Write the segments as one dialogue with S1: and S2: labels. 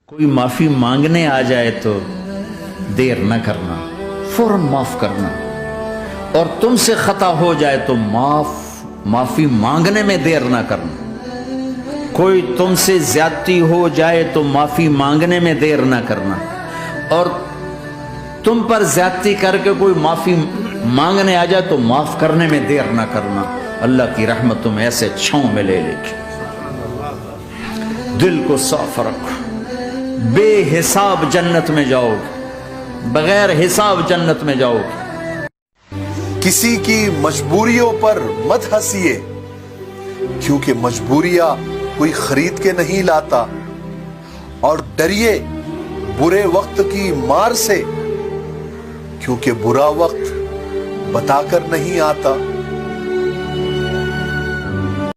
S1: کوئی معافی مانگنے آ جائے تو دیر نہ کرنا، فوراً معاف کرنا، اور تم سے خطا ہو جائے تو معافی مانگنے میں دیر نہ کرنا۔ کوئی تم سے زیادتی ہو جائے تو معافی مانگنے میں دیر نہ کرنا، اور تم پر زیادتی کر کے کوئی معافی مانگنے آ جائے تو معاف کرنے میں دیر نہ کرنا۔ اللہ کی رحمت تم ایسے چھاؤں میں لے لے گی۔ دل کو صاف رکھو، بے حساب جنت میں جاؤ گے، بغیر حساب جنت میں جاؤ گے۔
S2: کسی کی مجبوریوں پر مت ہنسیے، کیونکہ مجبوریاں کوئی خرید کے نہیں لاتا، اور ڈریے برے وقت کی مار سے، کیونکہ برا وقت بتا کر نہیں آتا۔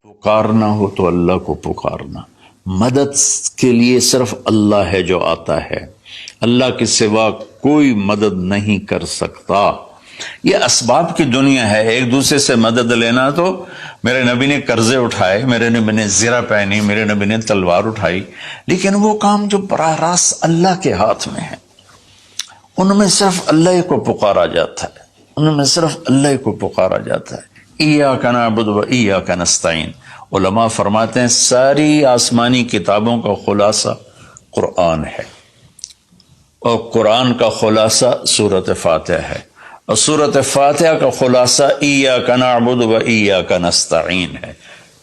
S1: پکارنا ہو تو اللہ کو پکارنا، مدد کے لیے صرف اللہ ہے جو آتا ہے، اللہ کے سوا کوئی مدد نہیں کر سکتا۔ یہ اسباب کی دنیا ہے، ایک دوسرے سے مدد لینا۔ تو میرے نبی نے قرضے اٹھائے، میرے نبی نے زرہ پہنی، میرے نبی نے تلوار اٹھائی، لیکن وہ کام جو براہ راست اللہ کے ہاتھ میں ہے، ان میں صرف اللہ کو پکارا جاتا ہے، ان میں صرف اللہ کو پکارا جاتا ہے۔ ایاک نعبد و ایاک نستعین۔ علماء فرماتے ہیں ساری آسمانی کتابوں کا خلاصہ قرآن ہے، اور قرآن کا خلاصہ سورۃ فاتحہ ہے، اور سورۃ فاتحہ کا خلاصہ ایاک نعبد و ایاک نستعین ہے۔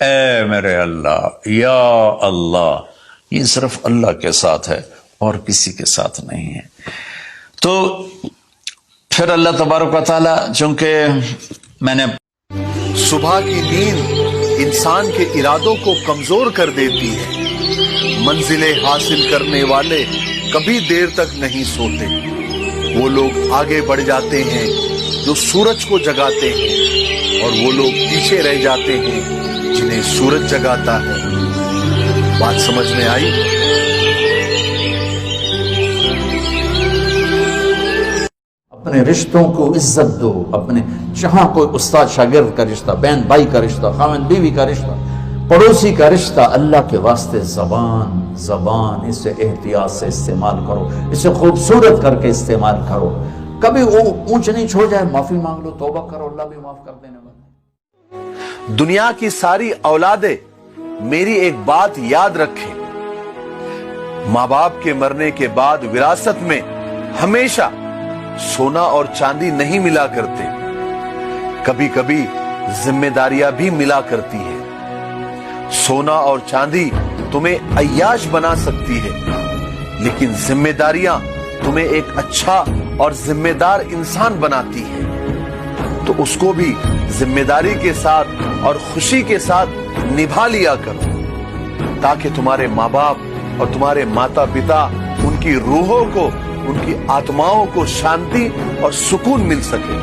S1: اے میرے اللہ، یا اللہ، یہ صرف اللہ کے ساتھ ہے اور کسی کے ساتھ نہیں ہے۔ تو پھر اللہ تبارک و تعالیٰ، چونکہ میں نے
S2: صبح کی نیند انسان کے ارادوں کو کمزور کر دیتی ہے۔ منزلیں حاصل کرنے والے کبھی دیر تک نہیں سوتے، وہ لوگ آگے بڑھ جاتے ہیں جو سورج کو جگاتے ہیں، اور وہ لوگ پیچھے رہ جاتے ہیں جنہیں سورج جگاتا ہے۔ بات سمجھ میں آئی؟
S1: اپنے رشتوں کو عزت دو، اپنے جہاں کوئی استاد شاگرد کا رشتہ، بہن بھائی کا رشتہ، خاوند بیوی کا رشتہ، پڑوسی کا رشتہ، اللہ کے واسطے زبان اسے احتیاط سے استعمال کرو، اسے خوبصورت کر کے استعمال کرو۔ کبھی وہ اونچ نیچ ہو جائے، معافی مانگ لو، توبہ کرو، اللہ بھی معاف کر دینے والا۔
S2: دنیا کی ساری اولادیں میری ایک بات یاد رکھیں، ماں باپ کے مرنے کے بعد وراثت میں ہمیشہ سونا اور چاندی نہیں ملا کرتے، کبھی کبھی ذمہ داریاں بھی ملا کرتی ہیں۔ سونا اور چاندی تمہیں عیاش بنا سکتی ہے، لیکن ذمہ داریاں تمہیں ایک اچھا اور ذمہ دار انسان بناتی ہے۔ تو اس کو بھی ذمہ داری کے ساتھ اور خوشی کے ساتھ نبھا لیا کرو، تاکہ تمہارے ماں باپ اور تمہارے ماتا پتا، ان کی روحوں کو، ان کی آتماؤں کو شانتی اور سکون مل سکے۔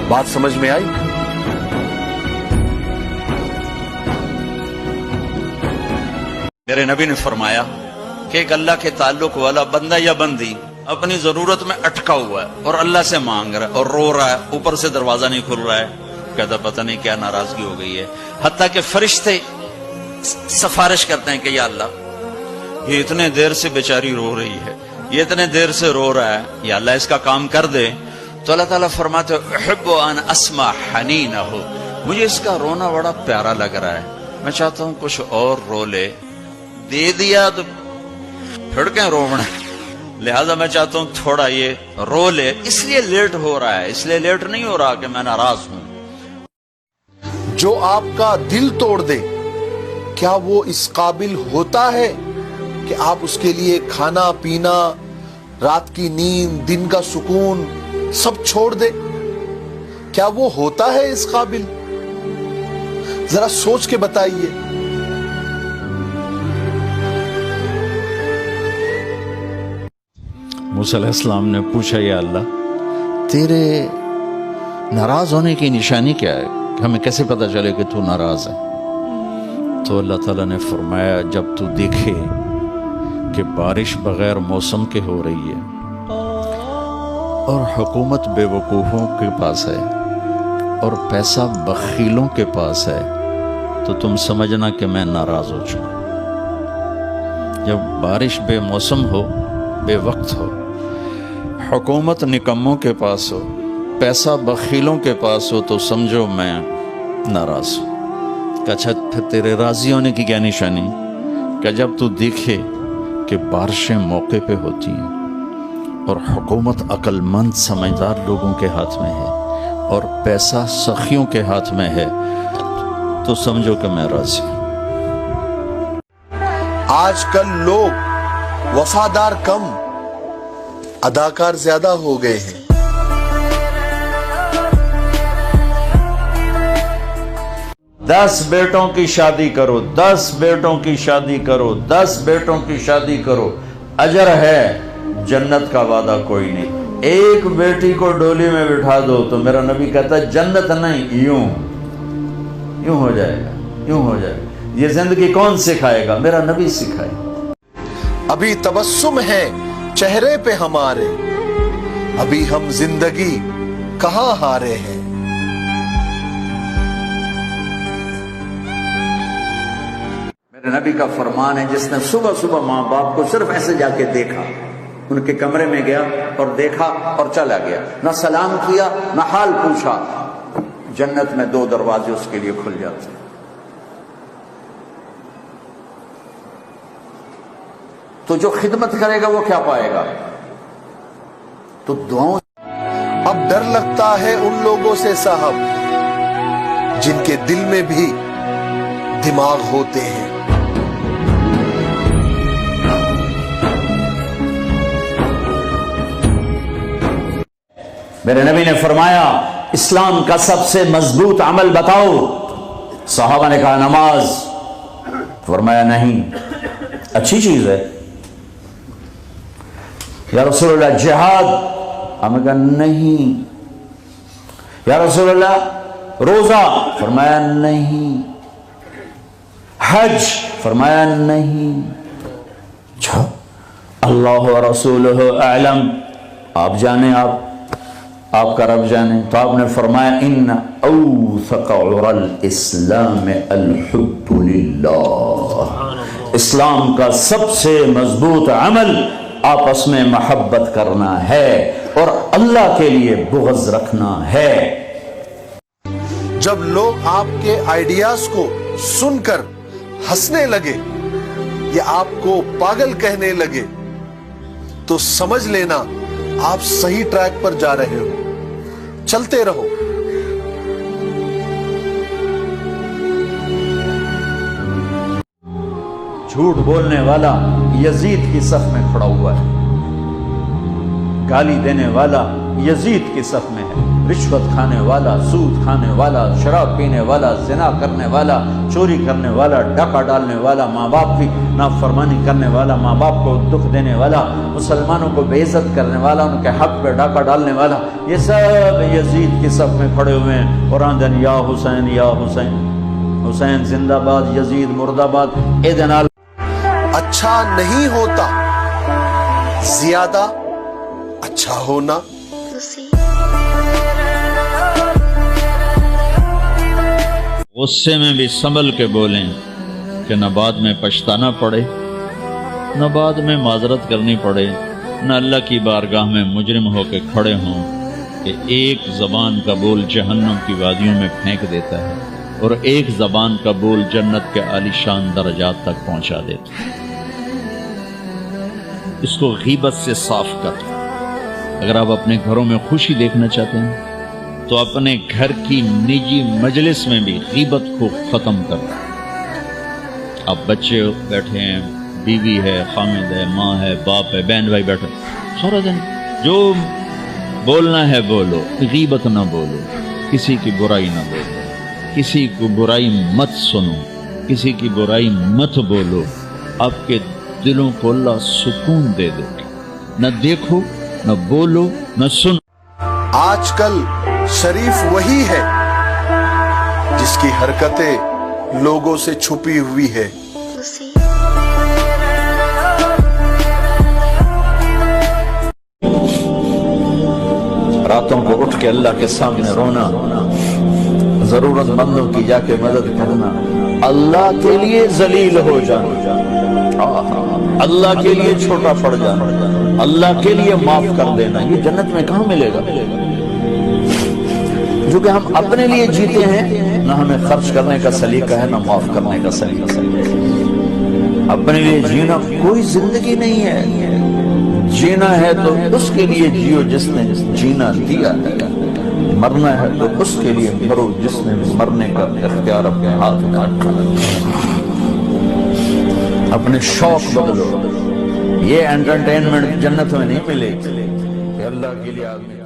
S2: بات سمجھ میں آئی؟
S1: میرے نبی نے فرمایا کہ ایک اللہ کے تعلق والا بندہ یا بندی اپنی ضرورت میں اٹکا ہوا ہے اور اللہ سے مانگ رہا ہے اور رو رہا ہے، اوپر سے دروازہ نہیں کھل رہا ہے، کہتا پتہ نہیں کیا ناراضگی ہو گئی ہے، حتیٰ کہ فرشتے سفارش کرتے ہیں کہ یا اللہ، یہ اتنے دیر سے بیچاری رو رہی ہے، یہ اتنے دیر سے رو رہا ہے، یا اللہ اس کا کام کر دے۔ تو اللہ تعالیٰ فرماتے احب ان اسمع حنینہ، مجھے اس کا رونا بڑا پیارا لگ رہا ہے، میں چاہتا ہوں کچھ اور رو لے۔ دے دیا تو پھر کہیں رونا، لہذا میں چاہتا ہوں تھوڑا یہ رو لے، اس لیے لیٹ ہو رہا ہے، اس لیے لیٹ نہیں ہو رہا کہ میں ناراض ہوں۔
S2: جو آپ کا دل توڑ دے، کیا وہ اس قابل ہوتا ہے کہ آپ اس کے لیے کھانا پینا، رات کی نیند، دن کا سکون سب چھوڑ دے؟ کیا وہ ہوتا ہے اس قابل؟ ذرا سوچ کے بتائیے۔
S1: موسیٰ علیہ السلام نے پوچھا یا اللہ، تیرے ناراض ہونے کی نشانی کیا ہے، کہ ہمیں کیسے پتہ چلے کہ تو ناراض ہے؟ تو اللہ تعالیٰ نے فرمایا جب تو دیکھے کہ بارش بغیر موسم کے ہو رہی ہے اور حکومت بے وقوفوں کے پاس ہے اور پیسہ بخیلوں کے پاس ہے، تو تم سمجھنا کہ میں ناراض ہو چکا۔ جب بارش بے موسم ہو، بے وقت ہو، حکومت نکموں کے پاس ہو، پیسہ بخیلوں کے پاس ہو، تو سمجھو میں ناراض ہوں۔ کہ اچھا پھر تیرے راضی ہونے کی کیا نشانی؟ کہ جب تو دیکھے کہ بارشیں موقع پہ ہوتی ہیں اور حکومت عقل مند سمجھدار لوگوں کے ہاتھ میں ہے اور پیسہ سخیوں کے ہاتھ میں ہے، تو سمجھو کہ میں راضی ہوں۔
S2: آج کل لوگ وفادار کم، اداکار زیادہ ہو گئے ہیں۔
S1: 10 بیٹوں کی شادی کرو، 10 بیٹوں کی شادی کرو، 10 بیٹوں کی شادی کرو، اجر ہے، جنت کا وعدہ کوئی نہیں۔ ایک بیٹی کو ڈولی میں بٹھا دو تو میرا نبی کہتا ہے جنت نہیں، یوں ہو جائے گا، یوں ہو جائے گا۔ یہ زندگی کون سکھائے گا؟ میرا نبی سکھائے گا۔
S2: ابھی تبسم ہے چہرے پہ ہمارے، ابھی ہم زندگی کہاں ہارے ہیں۔
S1: میرے نبی کا فرمان ہے، جس نے صبح صبح ماں باپ کو صرف ایسے جا کے دیکھا، ان کے کمرے میں گیا اور دیکھا اور چلا گیا، نہ سلام کیا نہ حال پوچھا، جنت میں 2 دروازے اس کے لیے کھل جاتے ہیں۔ تو جو خدمت کرے گا وہ کیا پائے گا؟ تو دعاؤں۔
S2: اب ڈر لگتا ہے ان لوگوں سے صاحب جن کے دل میں بھی دماغ ہوتے ہیں۔
S1: میرے نبی نے فرمایا اسلام کا سب سے مضبوط عمل بتاؤ؟ صحابہ نے کہا نماز۔ فرمایا نہیں، اچھی چیز ہے یا رسول اللہ۔ جہاد؟ ہم نے کہا نہیں۔ یا رسول اللہ روزہ؟ فرمایا نہیں۔ حج؟ فرمایا نہیں۔ اچھا، اللہ و رسولہ اعلم، آپ جانے، آپ کا رب جانے۔ تو آپ نے فرمایا ان اوثق عرى الاسلام الحب للہ، اسلام کا سب سے مضبوط عمل آپس میں محبت کرنا ہے اور اللہ کے لیے بغض رکھنا ہے۔
S2: جب لوگ آپ کے آئیڈیاز کو سن کر ہنسنے لگے یا آپ کو پاگل کہنے لگے تو سمجھ لینا آپ صحیح ٹریک پر جا رہے ہو، چلتے رہو۔
S1: جھوٹ بولنے والا یزید کی صف میں کھڑا ہوا ہے، گالی دینے والا یزید کی صف میں ہے، رشوت کھانے والا، سود کھانے والا، شراب پینے والا، زنا کرنے والا، چوری کرنے والا، ڈاکہ ڈالنے والا، ماں باپ کی نافرمانی کرنے والا، ماں باپ کو دکھ دینے والا، مسلمانوں کو بے عزت کرنے والا، ان کے حق پہ ڈاکہ ڈالنے والا، یہ سب یزید کی صف میں کھڑے ہوئے ہیں اور آندن یا حسین یا حسین، حسین زندہ باد، یزید مردہ باد۔ ادنا
S2: اچھا نہیں ہوتا زیادہ اچھا ہونا۔
S1: غصے میں بھی سنبھل کے بولیں کہ نہ بعد میں پچھتانا پڑے، نہ بعد میں معذرت کرنی پڑے، نہ اللہ کی بارگاہ میں مجرم ہو کے کھڑے ہوں کہ ایک زبان کا بول جہنم کی وادیوں میں پھینک دیتا ہے اور ایک زبان کا بول جنت کے عالی شان درجات تک پہنچا دیتا ہے۔ اس کو غیبت سے صاف کر۔ اگر آپ اپنے گھروں میں خوشی دیکھنا چاہتے ہیں تو اپنے گھر کی نجی مجلس میں بھی غیبت کو ختم کر دیں۔ اب بچے بیٹھے ہیں، بیوی ہے، خامد ہے، ماں ہے، باپ ہے، بہن بھائی بیٹھے، سارا دن جو بولنا ہے بولو، غیبت نہ بولو، کسی کی برائی نہ بولو، کسی کو برائی مت سنو، کسی کی برائی مت بولو۔ آپ کے دلوں کو اللہ سکون دے دے، نہ دیکھو، نہ بولو، نہ سنو۔
S2: آج کل شریف وہی ہے جس کی حرکتیں لوگوں سے چھپی ہوئی ہے۔
S1: راتوں کو اٹھ کے اللہ کے سامنے رونا، ضرورت مندوں کی جا کے مدد کرنا، اللہ کے لیے ذلیل ہو جانا۔ اللہ کے لیے چھوٹا پڑ جانا، اللہ کے لیے معاف کر دینا، یہ جنت میں کہاں ملے گا؟ جو کہ ہم اپنے لیے جیتے ہیں، نہ ہمیں خرچ کرنے کا سلیقہ ہے، نہ معاف کرنے کا سلیقہ ہے۔ اپنے لیے جینا کوئی زندگی نہیں ہے، جینا ہے تو اس کے لیے جیو جس نے جینا دیا ہے، مرنا ہے تو اس کے لیے مرو جس نے مرنے کا اختیار اپنے ہاتھ میں رکھا۔ اپنے شوق بدلو، یہ انٹرٹینمنٹ جنت میں نہیں ملے گی کہ اللہ کے لیے آدمی